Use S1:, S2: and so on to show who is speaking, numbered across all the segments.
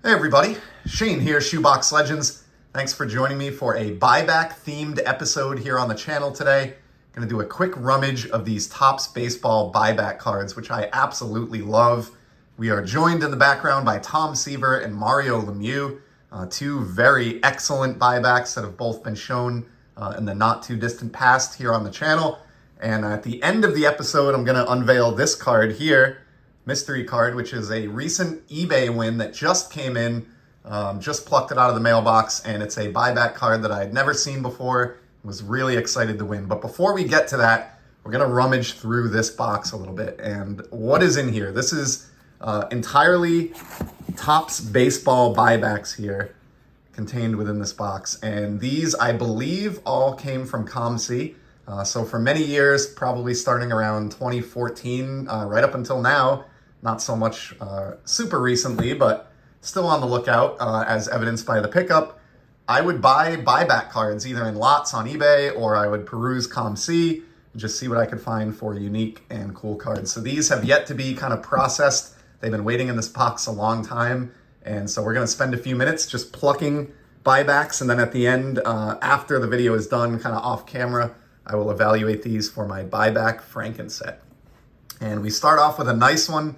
S1: Hey everybody, Shane here, Shoebox Legends. Thanks for joining me for a buyback themed episode here on the channel today. Going to do a quick rummage of these Topps Baseball buyback cards, which I absolutely love. We are joined in the background by Tom Seaver and Mario Lemieux, two very excellent buybacks that have both been shown in the not too distant past here on the channel. And at the end of the episode, I'm going to unveil this card here, mystery card, which is a recent eBay win that just came in, just plucked it out of the mailbox, and it's a buyback card that I had never seen before. Was really excited to win. But before we get to that, we're going to rummage through this box a little bit. And what is in here? This is entirely Topps Baseball buybacks here contained within this box. And these, I believe, all came from ComC. So for many years, probably starting around 2014, right up until now, not so much super recently, but still on the lookout, as evidenced by the pickup, I would buy buyback cards either in lots on eBay, or I would peruse ComC and just see what I could find for unique and cool cards. So these have yet to be kind of processed. They've been waiting in this box a long time. And so we're going to spend a few minutes just plucking buybacks. And then at the end, after the video is done, kind of off camera, I will evaluate these for my buyback Franken set. And we start off with a nice one.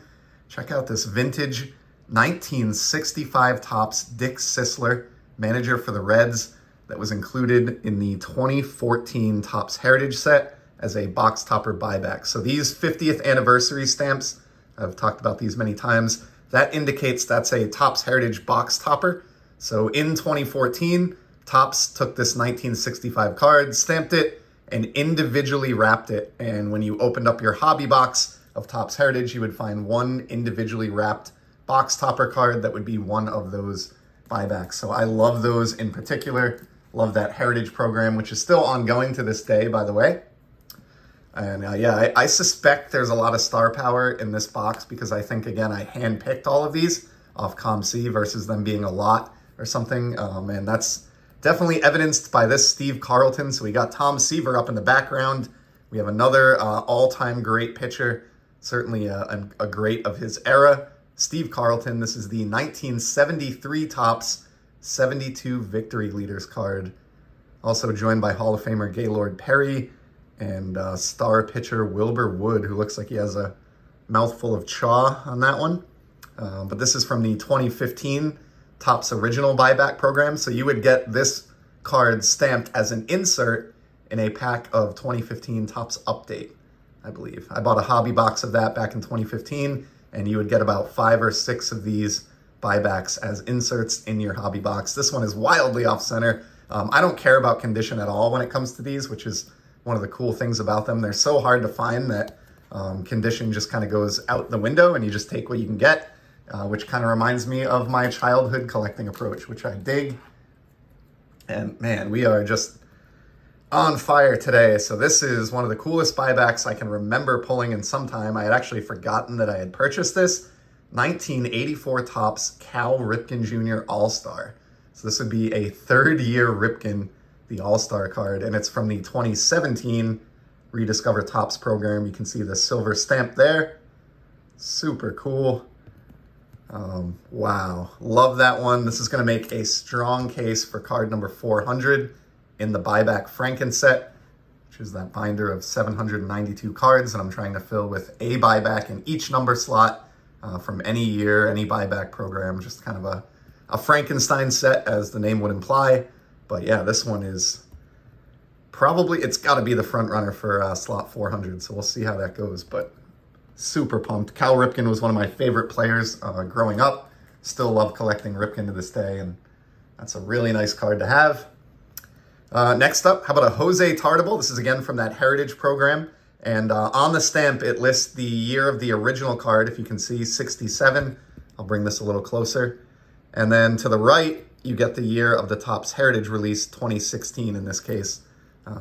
S1: Check out this vintage 1965 Topps Dick Sisler, manager for the Reds, that was included in the 2014 Topps Heritage set as a box topper buyback. So these 50th anniversary stamps, I've talked about these many times, that indicates that's a Topps Heritage box topper. So in 2014, Topps took this 1965 card, stamped it, and individually wrapped it. And when you opened up your hobby box of Topps Heritage, you would find one individually wrapped box topper card that would be one of those buybacks. So I love those in particular. Love that Heritage program, which is still ongoing to this day, by the way. And I suspect there's a lot of star power in this box because I think, again, I handpicked all of these off ComC versus them being a lot or something. And that's definitely evidenced by this Steve Carlton. So we got Tom Seaver up in the background. We have another all-time great pitcher, certainly a great of his era, Steve Carlton. This is the 1973 Topps 72 Victory Leaders card. Also joined by Hall of Famer Gaylord Perry and star pitcher Wilbur Wood, who looks like he has a mouthful of chaw on that one. But this is from the 2015 Topps original buyback program. So you would get this card stamped as an insert in a pack of 2015 Topps Update, I believe. I bought a hobby box of that back in 2015, and you would get about 5 or 6 of these buybacks as inserts in your hobby box. This one is wildly off center. I don't care about condition at all when it comes to these, which is one of the cool things about them. They're so hard to find that condition just kind of goes out the window and you just take what you can get. Which kind of reminds me of my childhood collecting approach, which I dig. And man, we are just on fire today. So this is one of the coolest buybacks I can remember pulling in some time. I had actually forgotten that I had purchased this. 1984 Topps Cal Ripken Jr. All-Star. So this would be a third-year Ripken, the All-Star card. And it's from the 2017 Rediscover Topps program. You can see the silver stamp there. Super cool. Wow, love that one. This is going to make a strong case for card number 400 in the buyback Franken set, which is that binder of 792 cards that I'm trying to fill with a buyback in each number slot from any year, any buyback program. Just kind of a Frankenstein set, as the name would imply. But yeah, this one is probably, it's got to be the front runner for slot 400. So we'll see how that goes. But super pumped. Cal Ripken was one of my favorite players growing up. Still love collecting Ripken to this day, and that's a really nice card to have. Next up, how about a Jose Tartable? This is again from that Heritage program. And on the stamp, it lists the year of the original card. If you can see, 67. I'll bring this a little closer. And then to the right, you get the year of the Topps Heritage release, 2016 in this case.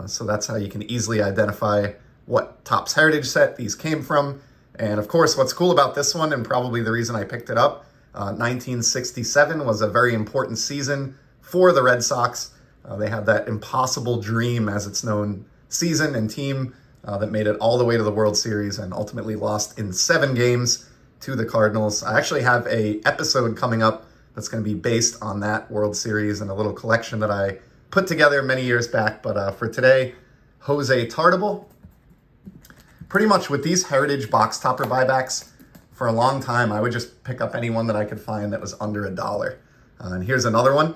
S1: So that's how you can easily identify what Topps Heritage set these came from. And of course, what's cool about this one, and probably the reason I picked it up, 1967 was a very important season for the Red Sox. They had that impossible dream, as it's known, season and team that made it all the way to the World Series and ultimately lost in 7 games to the Cardinals. I actually have a episode coming up that's going to be based on that World Series and a little collection that I put together many years back. But for today, Jose Tartable. Pretty much with these Heritage box topper buybacks, for a long time, I would just pick up anyone that I could find that was under $1. And here's another one.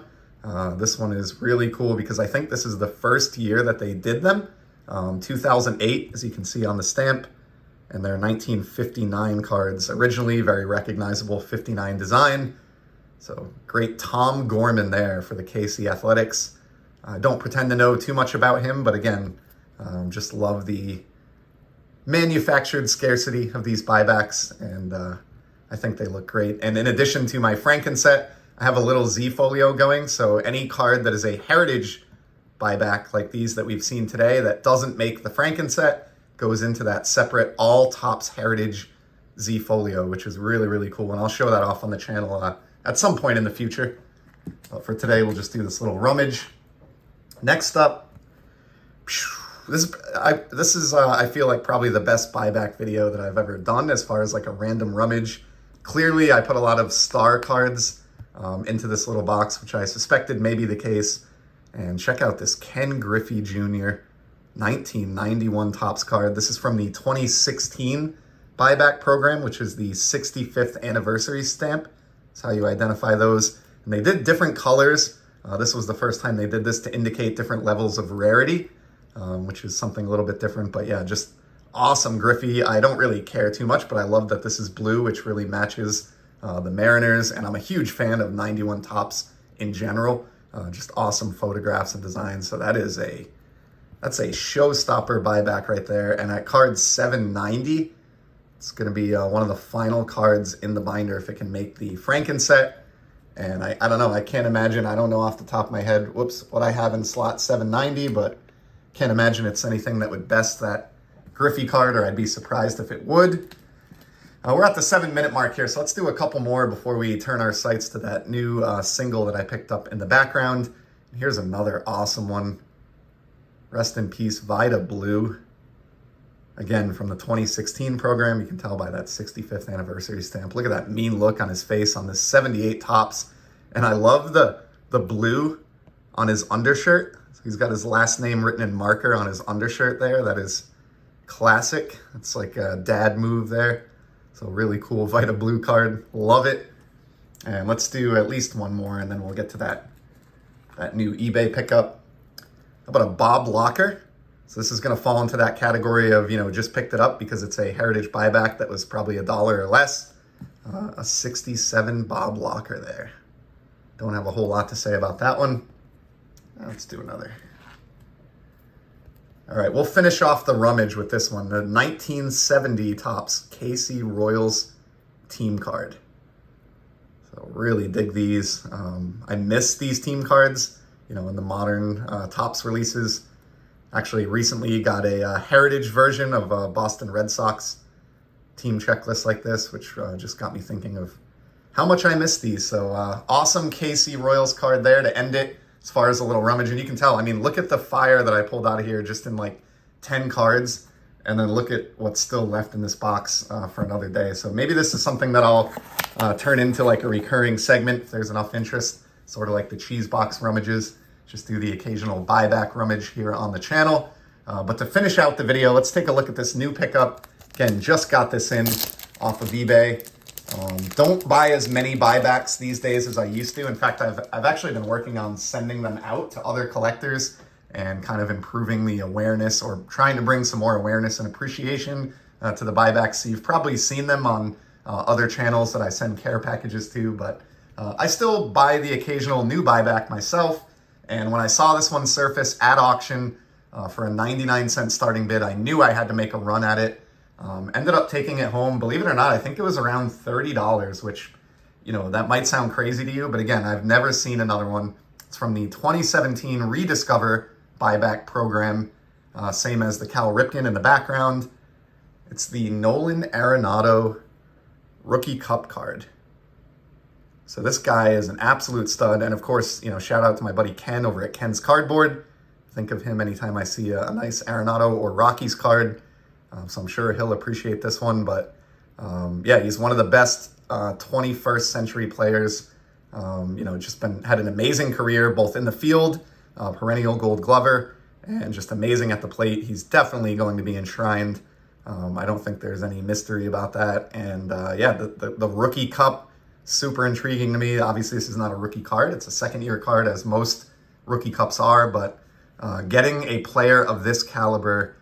S1: This one is really cool because I think this is the first year that they did them. 2008, as you can see on the stamp, and they're 1959 cards. Originally, very recognizable 59 design. So great Tom Gorman there for the KC Athletics. I don't pretend to know too much about him, but again, just love the manufactured scarcity of these buybacks, and I think they look great. And in addition to my Franken set, I have a little Z folio going, so any card that is a Heritage buyback like these that we've seen today that doesn't make the Franken set goes into that separate all Topps Heritage Z folio, which is really, really cool. And I'll show that off on the channel at some point in the future. But for today, we'll just do this little rummage. Next up, this is I feel like probably the best buyback video that I've ever done as far as like a random rummage. Clearly, I put a lot of star cards into this little box, which I suspected may be the case. And check out this Ken Griffey Jr. 1991 Topps card. This is from the 2016 buyback program, which is the 65th anniversary stamp. That's how you identify those. And they did different colors. This was the first time they did this to indicate different levels of rarity, which is something a little bit different. But yeah, just awesome Griffey. I don't really care too much, but I love that this is blue, which really matches the Mariners. And I'm a huge fan of 91 Topps in general. Just awesome photographs and designs. So that's a showstopper buyback right there. And at card 790, it's going to be one of the final cards in the binder if it can make the Franken set. And I don't know, I can't imagine, I don't know off the top of my head, what I have in slot 790, but can't imagine it's anything that would best that Griffey card, or I'd be surprised if it would. We're at the 7-minute mark here, so let's do a couple more before we turn our sights to that new single that I picked up in the background. Here's another awesome one. Rest in peace, Vida Blue. Again, from the 2016 program, you can tell by that 65th anniversary stamp. Look at that mean look on his face on this 78 Topps. And I love the blue on his undershirt. So he's got his last name written in marker on his undershirt there. That is classic. It's like a dad move there. So really cool Vida Blue card. Love it. And let's do at least one more, and then we'll get to that new eBay pickup. How about a Bob Locker? So this is going to fall into that category of, just picked it up because it's a Heritage buyback that was probably $1 or less. A 67 Bob Locker there. Don't have a whole lot to say about that one. Let's do another. All right, we'll finish off the rummage with this one. The 1970 Topps KC Royals team card. So really dig these. I miss these team cards, in the modern Topps releases. Actually, recently got a Heritage version of a Boston Red Sox team checklist like this, which just got me thinking of how much I miss these. So awesome KC Royals card there to end it as far as a little rummage. And you can tell, look at the fire that I pulled out of here just in like 10 cards. And then look at what's still left in this box for another day. So maybe this is something that I'll turn into like a recurring segment if there's enough interest, sort of like the cheese box rummages. Just do the occasional buyback rummage here on the channel. But to finish out the video, let's take a look at this new pickup. Again, just got this in off of eBay. Don't buy as many buybacks these days as I used to. In fact, I've actually been working on sending them out to other collectors and kind of improving the awareness, or trying to bring some more awareness and appreciation to the buybacks. So you've probably seen them on other channels that I send care packages to, but I still buy the occasional new buyback myself. And when I saw this one surface at auction for a 99-cent starting bid, I knew I had to make a run at it. Ended up taking it home. Believe it or not, I think it was around $30, which, that might sound crazy to you. But again, I've never seen another one. It's from the 2017 Rediscover buyback program, same as the Cal Ripken in the background. It's the Nolan Arenado Rookie Cup card. So this guy is an absolute stud. And of course, shout out to my buddy Ken over at Ken's Cardboard. Think of him anytime I see a nice Arenado or Rockies card. So I'm sure he'll appreciate this one. But yeah, he's one of the best 21st century players Just had an amazing career, both in the field, perennial Gold Glover, and just amazing at the plate. He's definitely going to be enshrined. I don't think there's any mystery about that. And the Rookie Cup, super intriguing to me. Obviously, this is not a rookie card. It's a second-year card, as most Rookie Cups are, but getting a player of this caliber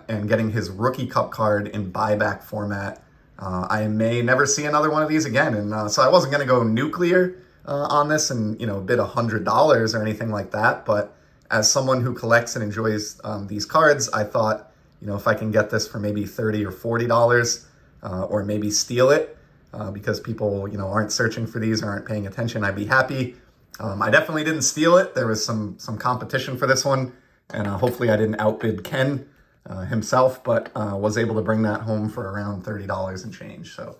S1: and getting his Rookie Cup card in buyback format, I may never see another one of these again. And so I wasn't going to go nuclear on this and, bid $100 or anything like that. But as someone who collects and enjoys these cards, I thought, if I can get this for maybe $30 or $40 or maybe steal it because people, aren't searching for these or aren't paying attention, I'd be happy. I definitely didn't steal it. There was some competition for this one, and hopefully I didn't outbid Ken himself, but was able to bring that home for around $30 and change. So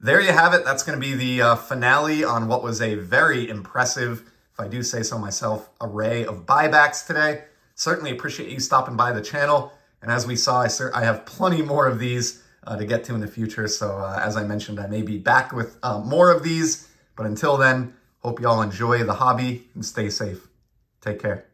S1: there you have it. That's going to be the finale on what was a very impressive, if I do say so myself, array of buybacks today. Certainly appreciate you stopping by the channel. And as we saw, I have plenty more of these to get to in the future. So as I mentioned, I may be back with more of these. But until then, hope you all enjoy the hobby and stay safe. Take care.